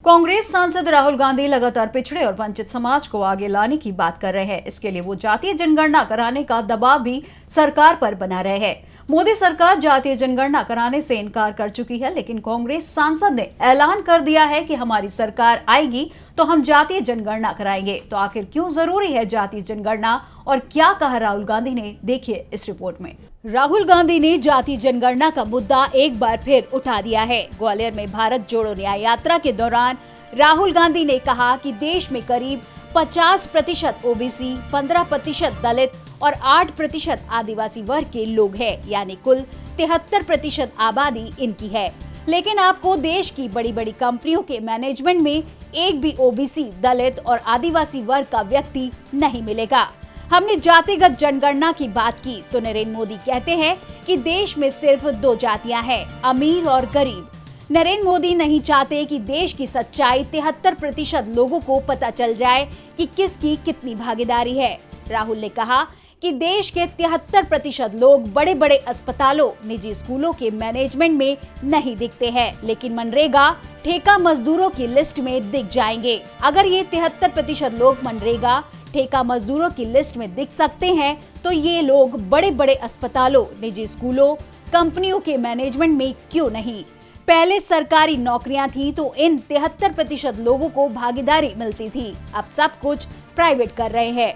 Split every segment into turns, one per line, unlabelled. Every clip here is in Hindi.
कांग्रेस सांसद राहुल गांधी लगातार पिछड़े और वंचित समाज को आगे लाने की बात कर रहे हैं। इसके लिए वो जातीय जनगणना कराने का दबाव भी सरकार पर बना रहे हैं। मोदी सरकार जातीय जनगणना कराने से इनकार कर चुकी है, लेकिन कांग्रेस सांसद ने ऐलान कर दिया है कि हमारी सरकार आएगी तो हम जातीय जनगणना कराएंगे। तो आखिर क्यों जरूरी है जातीय जनगणना और क्या कहा राहुल गांधी ने, देखिए इस रिपोर्ट में। राहुल गांधी ने जातीय जनगणना का मुद्दा एक बार फिर उठा दिया है। ग्वालियर में भारत जोड़ो न्याय यात्रा के दौरान राहुल गांधी ने कहा कि देश में करीब 50% ओबीसी, 15% दलित और 8% आदिवासी वर्ग के लोग हैं, यानी कुल 73% आबादी इनकी है। लेकिन आपको देश की बड़ी बड़ी कंपनियों के मैनेजमेंट में एक भी ओबीसी, दलित और आदिवासी वर्ग का व्यक्ति नहीं मिलेगा। हमने जातिगत जनगणना की बात की तो नरेंद्र मोदी कहते हैं कि देश में सिर्फ दो जातियां हैं, अमीर और गरीब। नरेंद्र मोदी नहीं चाहते कि देश की सच्चाई 73% लोगों को पता चल जाए कि किसकी कितनी भागीदारी है। राहुल ने कहा कि देश के 73% लोग बड़े बड़े अस्पतालों, निजी स्कूलों के मैनेजमेंट में नहीं दिखते हैं, लेकिन मनरेगा ठेका मजदूरों की लिस्ट में दिख जाएंगे। अगर ये 73% लोग मनरेगा ठेका मजदूरों की लिस्ट में दिख सकते हैं तो ये लोग बड़े बड़े अस्पतालों, निजी स्कूलों, कंपनियों के मैनेजमेंट में क्यों नहीं? पहले सरकारी नौकरियां थी तो इन 73% लोगों को भागीदारी मिलती थी, अब सब कुछ प्राइवेट कर रहे हैं।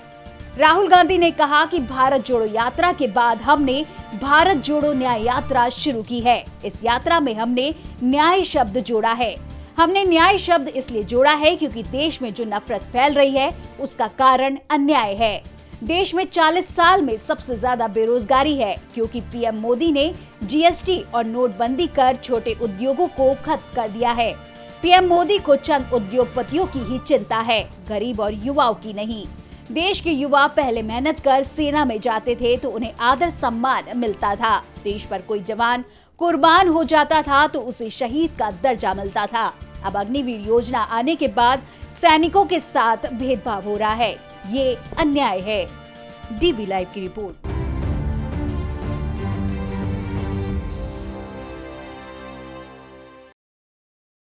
राहुल गांधी ने कहा कि भारत जोड़ो यात्रा के बाद हमने भारत जोड़ो न्याय यात्रा शुरू की है। इस यात्रा में हमने न्याय शब्द जोड़ा है। हमने न्याय शब्द इसलिए जोड़ा है क्योंकि देश में जो नफरत फैल रही है उसका कारण अन्याय है। देश में 40 साल में सबसे ज्यादा बेरोजगारी है क्योंकि पीएम मोदी ने जीएसटी और नोटबंदी कर छोटे उद्योगों को खत्म कर दिया है। पीएम मोदी को चंद उद्योगपतियों की ही चिंता है, गरीब और युवाओं की नहीं। देश के युवा पहले मेहनत कर सेना में जाते थे तो उन्हें आदर सम्मान मिलता था। देश पर कोई जवान कुर्बान हो जाता था तो उसे शहीद का दर्जा मिलता था। अब अग्निवीर योजना आने के बाद सैनिकों के साथ भेदभाव हो रहा है, ये अन्याय है। डीबी लाइव की रिपोर्ट।